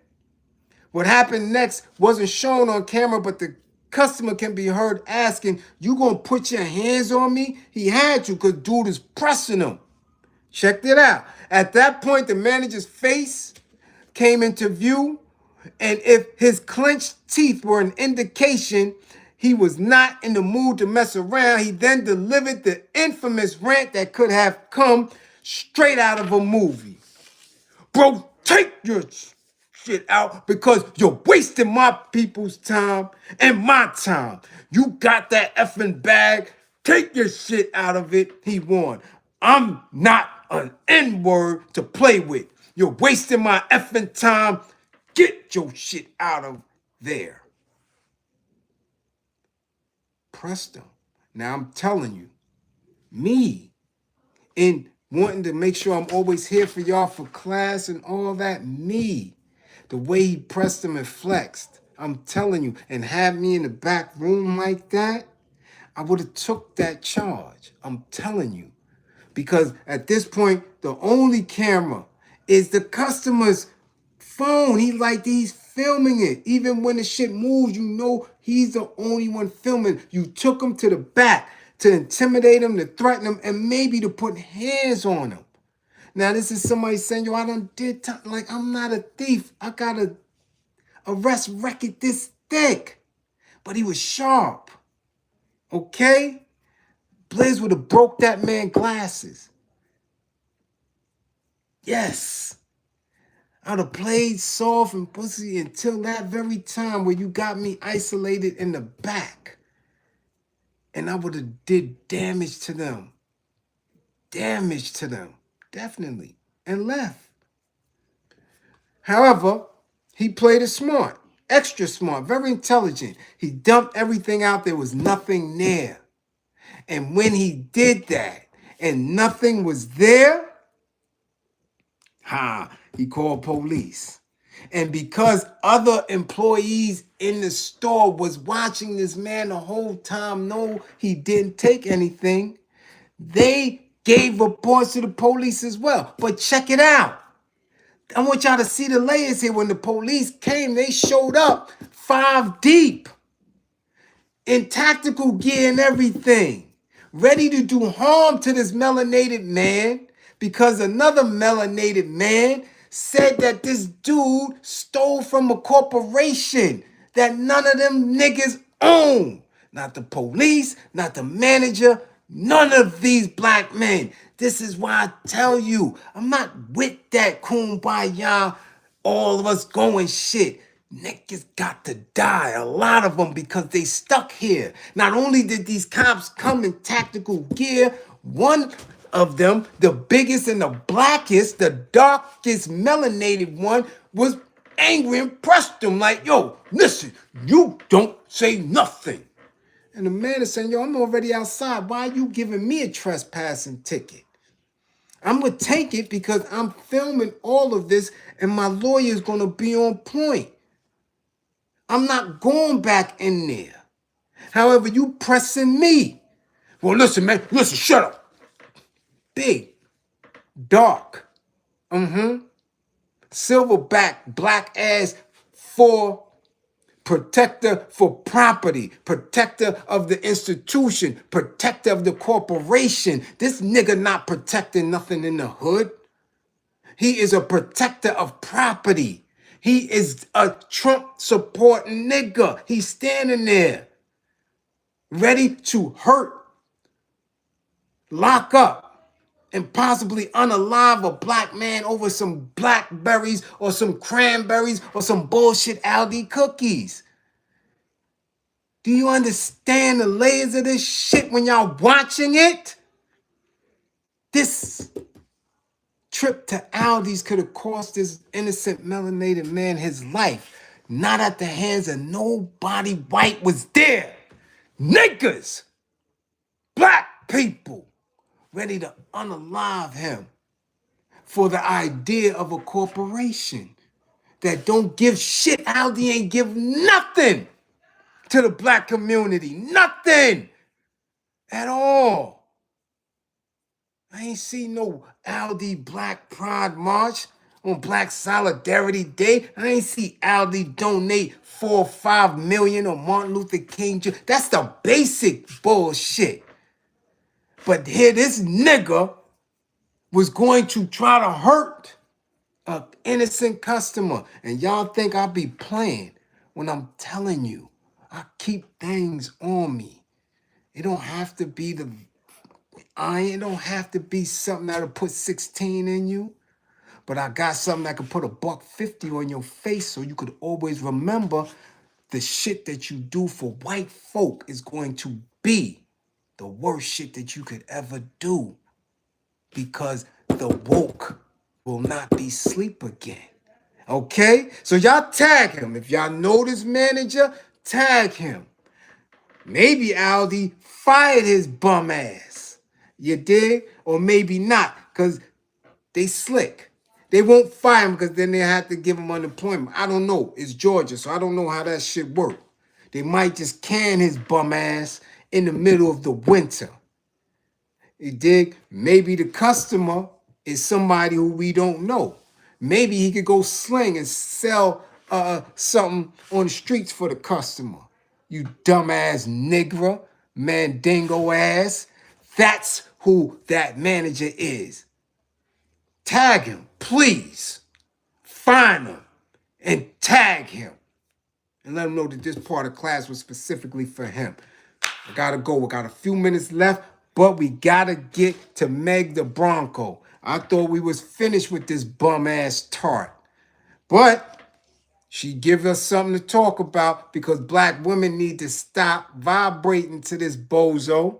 What happened next wasn't shown on camera, but the customer can be heard asking, you gonna put your hands on me? He had to, because dude is pressing him. Check it out. At that point, the manager's face came into view, and if his clenched teeth were an indication he was not in the mood to mess around, he then delivered the infamous rant that could have come straight out of a movie. Bro, take your shit out, because you're wasting my people's time and my time. You got that effing bag. Take your shit out of it. He warned. I'm not an N-word to play with. You're wasting my effing time. Get your shit out of there. Presto. Now I'm telling you, me in wanting to make sure I'm always here for y'all for class and all that. Me, the way he pressed him and flexed, I'm telling you, and had me in the back room like that, I would have took that charge. I'm telling you. Because at this point, the only camera is the customer's phone. He's filming it. Even when the shit moves, you know he's the only one filming. You took him to the back to intimidate him, to threaten him, and maybe to put hands on him. Now, this is somebody saying, yo, I done did time. Like, I'm not a thief. I got a arrest record this thick. But he was sharp. Okay? Bliz would have broke that man glasses. Yes. I'd have played soft and pussy until that very time where you got me isolated in the back. And I would have did damage to them. Damage to them. Definitely. And left. However, he played it smart. Extra smart. Very intelligent. He dumped everything out. There was nothing there. And when he did that and nothing was there, he called police. And because other employees in the store was watching this man the whole time, no, he didn't take anything, they gave reports to the police as well. But check it out. I want y'all to see the layers here. When the police came, they showed up 5 deep in tactical gear and everything, ready to do harm to this melanated man because another melanated man said that this dude stole from a corporation that none of them niggas own. Not the police, not the manager, none of these black men. This is why I tell you, I'm not with that kumbaya, all of us going shit. Niggas got to die, a lot of them, because they stuck here. Not only did these cops come in tactical gear, one of them, the biggest and the blackest, the darkest melanated one, was angry and pressed him like, yo, listen, you don't say nothing. And the man is saying, yo, I'm already outside. Why are you giving me a trespassing ticket? I'm going to take it because I'm filming all of this and my lawyer is going to be on point. I'm not going back in there. However, you pressing me. Well, listen, man. Listen, shut up. Big. Dark. Silverback, black ass for protector for property, protector of the institution, protector of the corporation. This nigga not protecting nothing in the hood. He is a protector of property. He is a Trump supporting nigga. He's standing there ready to hurt, lock up, and possibly unalive a black man over some blackberries or some cranberries or some bullshit Aldi cookies. Do you understand the layers of this shit when y'all watching it? This trip to Aldi's could have cost this innocent melanated man his life. Not at the hands of nobody white was there. Niggas, black people, ready to unalive him for the idea of a corporation that don't give shit. Aldi ain't give nothing to the black community. Nothing at all. I ain't seen no Aldi Black Pride March on Black Solidarity Day. I ain't see Aldi donate 4 or 5 million on Martin Luther King Jr. That's the basic bullshit. But here this nigga was going to try to hurt an innocent customer. And y'all think I be playing when I'm telling you I keep things on me. It don't have to be the iron. It don't have to be something that'll put 16 in you. But I got something that could put $150 on your face so you could always remember the shit that you do for white folk is going to be the worst shit that you could ever do. Because the woke will not be sleep again. Okay? So y'all tag him. If y'all know this manager, tag him. Maybe Aldi fired his bum ass. You dig? Or maybe not. Because they slick. They won't fire him because then they have to give him unemployment. I don't know. It's Georgia, so I don't know how that shit work. They might just can his bum ass in the middle of the winter. You dig? Maybe the customer is somebody who we don't know. Maybe he could go sling and sell something on the streets for the customer. You dumbass nigger, mandingo ass. That's who that manager is. Tag him, please. Find him and tag him. And let him know that this part of class was specifically for him. I gotta go. We got a few minutes left, but we gotta get to Meg the Bronco. I thought we was finished with this bum-ass tart. But she give us something to talk about because black women need to stop vibrating to this bozo.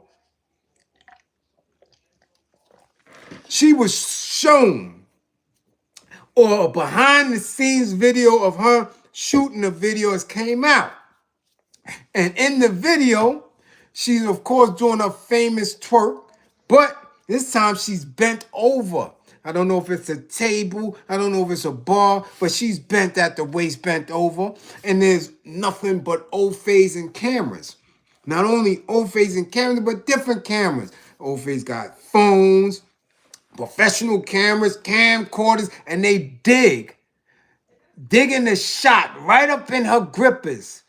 She was shown or a behind-the-scenes video of her shooting the videos came out. And in the video, she's, of course, doing her famous twerk, but this time she's bent over. I don't know if it's a table, I don't know if it's a bar, but she's bent at the waist, bent over, and there's nothing but old-phasing cameras. Not only old-phasing cameras, but different cameras. Old-phase got phones, professional cameras, camcorders, and they digging the shot right up in her grippers.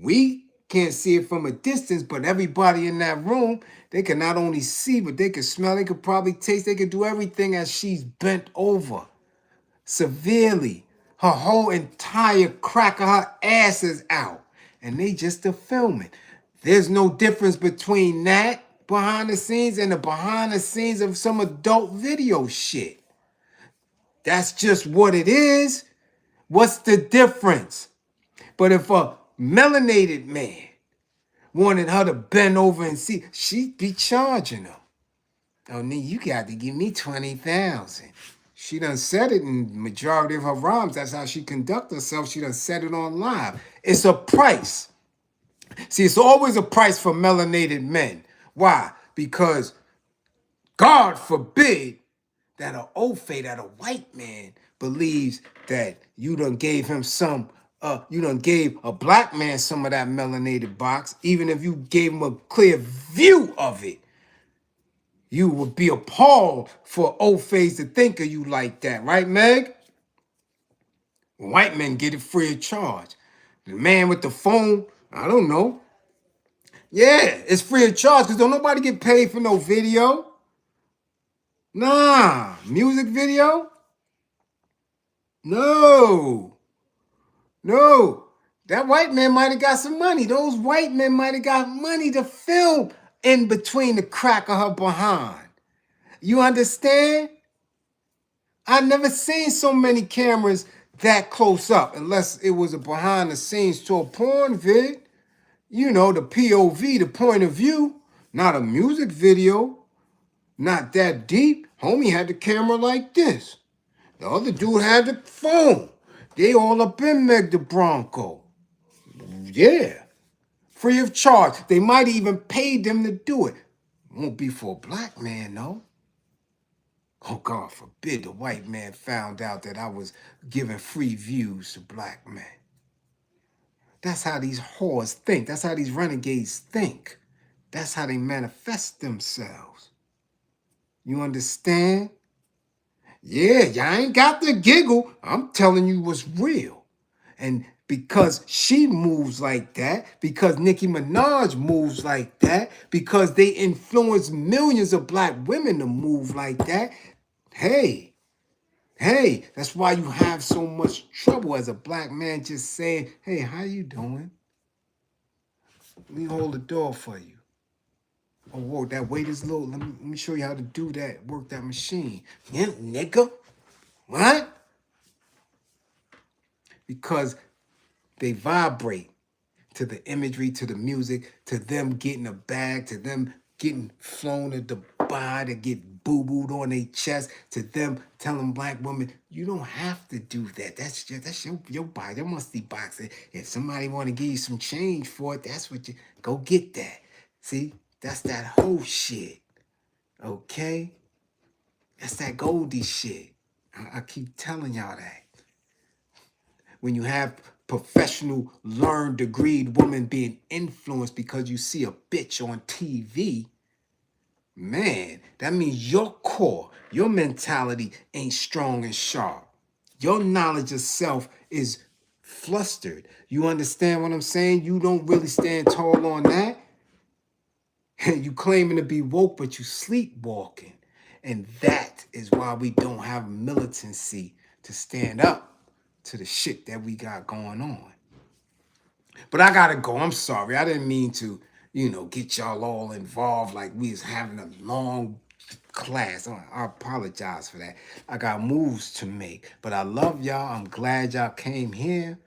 We can't see it from a distance, but everybody in that room, they can not only see, but they can smell, they could probably taste, they could do everything as she's bent over severely. Her whole entire crack of her ass is out, and they just are filming. There's no difference between that behind the scenes and the behind the scenes of some adult video shit. That's just what it is. What's the difference? But if a melanated man wanted her to bend over and see, she'd be charging him. Oh, you got to give me 20,000. She done said it in majority of her rhymes. That's how she conduct herself. She done said it on live. It's a price. See, it's always a price for melanated men. Why? Because God forbid that an oaf, that a white man believes that you done gave him some, you done gave a black man some of that melanated box, even if you gave him a clear view of it. You would be appalled for oaf to think of you like that, right, Meg? White men get it free of charge. The man with the phone, I don't know. Yeah, it's free of charge because don't nobody get paid for no video. Nah, music video? No. That white man might have got some money. Those white men might have got money to film in between the crack of her behind. You understand? I've never seen so many cameras that close up unless it was a behind the scenes to a porn vid. You know, the POV, the point of view, not a music video, not that deep. Homie had the camera like this. The other dude had the phone. They all up in Meg the Bronco. Yeah. Free of charge. They might even pay them to do it. Won't be for a black man, though. Oh, God forbid the white man found out that I was giving free views to black men. That's how these whores think. That's how these renegades think. That's how they manifest themselves. You understand? Yeah, y'all ain't got the giggle. I'm telling you what's real. And because she moves like that, because Nicki Minaj moves like that, because they influence millions of black women to move like that, hey, that's why you have so much trouble as a black man just saying, hey, how you doing? Let me hold the door for you. Oh, whoa, that weight is low. Let me show you how to do that, work that machine. Yeah, nigga. What? Because they vibrate to the imagery, to the music, to them getting a bag, to them getting flown at Dubai, to get boo-booed on their chest, to them telling black women, you don't have to do that. That's your body, your musty box. If somebody want to give you some change for it, that's what you go get that. See, that's that whole shit. Okay? That's that Goldie shit. I keep telling y'all that. When you have professional, learned, degreed woman being influenced because you see a bitch on TV, man, that means your core, your mentality ain't strong and sharp. Your knowledge of self is flustered. You understand what I'm saying? You don't really stand tall on that. You claiming to be woke, but you sleepwalking. And that is why we don't have militancy to stand up to the shit that we got going on. But I gotta go. I'm sorry. I didn't mean to, get y'all all involved like we was having a long class. I apologize for that. I got moves to make. But I love y'all. I'm glad y'all came here.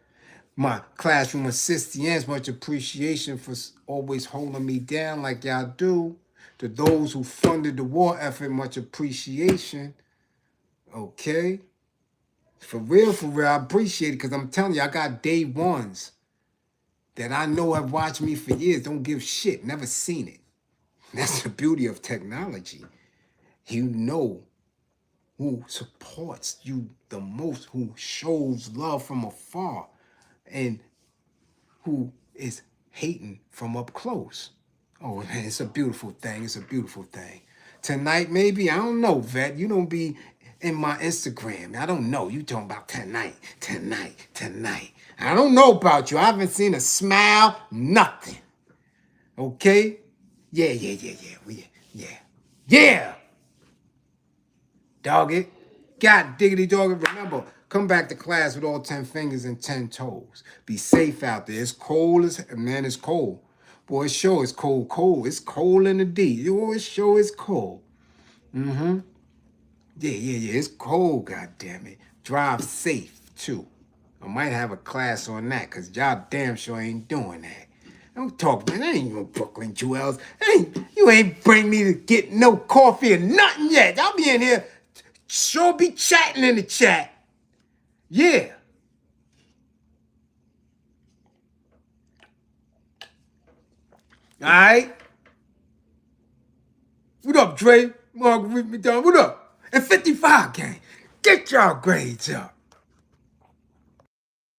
My classroom assistants, much appreciation for always holding me down like y'all do. To those who funded the war effort, much appreciation. Okay? For real, I appreciate it because I'm telling you, I got day ones that I know have watched me for years, don't give shit, never seen it. That's the beauty of technology. You know who supports you the most, who shows love from afar, and who is hating from up close. Oh, man, it's a beautiful thing. It's a beautiful thing. Tonight, maybe, I don't know, Vet. You don't be in my Instagram. I don't know. You talking about tonight. I don't know about you. I haven't seen a smile, nothing. Okay? Yeah. Yeah. Dog it. God diggity dog it. Remember, come back to class with all 10 fingers and 10 toes. Be safe out there. It's cold man, it's cold. Boy, it sure is cold. It's cold in the D. You always sure it's cold. Yeah. It's cold, goddammit. Drive safe, too. I might have a class on that, because y'all damn sure ain't doing that. Don't talk, man. I ain't no Brooklyn Jewels. You ain't bring me to get no coffee or nothing yet. Y'all be in here, sure be chatting in the chat. Yeah. All right. What up, Dre? Marguerite McDonald, what up? And 55 gang, get y'all grades up.